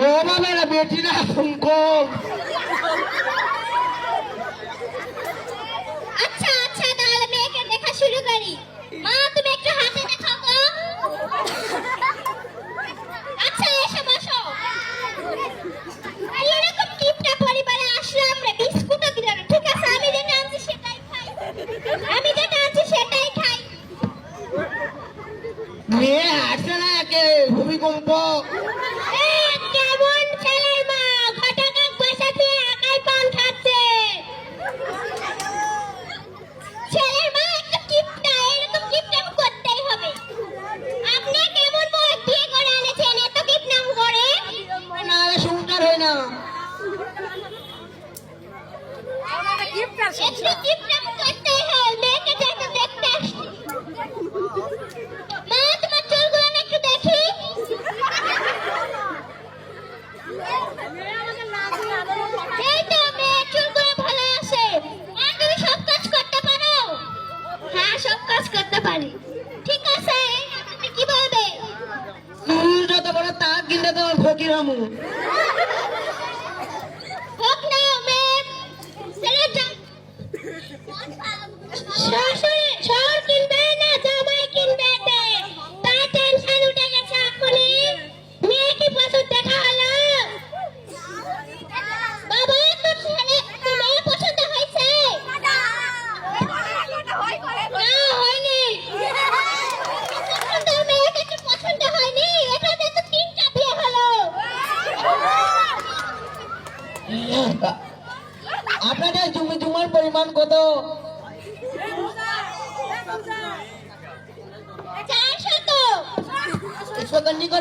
ও বাবা বেটি না তুমকো আচ্ছা আচ্ছা তাহলে মেয়েকে দেখা শুরু করি। মা তুমি একটু হাতে দেখাও তো। আচ্ছা এসো বসো। আর এরকম কিপটা পরিবারে আসলে আমরা বিস্কুটও দিল না। ঠিক আছে আমি যেটা আনছি সেটাই খাই। আমি যেটা আনছি সেটাই খাই। মেয়ে হাসছে না কে ভূমিকম্প কেমন ছেলের মা ঘটাকা পয়সা দিয়ে একাই পান খাচ্ছে। ছেলের মা একটা কিপটা, এরকম কিপটাম করতেই হবে। আপনি কেমন বই বিয়ে করে আনেছেন এত কিপটাম করে? না সংসার হয় না একটু কিপটাম করতেই হয়। মেয়েকে দেখতে দেখতে আসছি। মা তোমার চুলগুলো না একটু দেখি। এই তো মেয়ের চুলগুলো ভালো আছে। মা তুমি সব কাজ করতে পারো? হ্যাঁ সব কাজ করতে পারি। ঠিক আছে তুমি কি বলবে? যত বড় তাক কিনতে তোমার ফকির আমু হোক না মেয়ে ছেলে শাশুড়ি শহর কিনবে না জামাই কিনবে তা টেনশন উঠে গেছে আপনি। মেয়ে কি পছন্দ দেখা হলো? বাবা তোর ছেলে মেয়ে পছন্দ হয়েছে? না হয়নি। পছন্দ মেয়েকে কি পছন্দ হয়নি? এখানে তো 3টা বিয়ে হলো। আপনাদের জমি জমার পরিমাণ কত? 400। 100 করে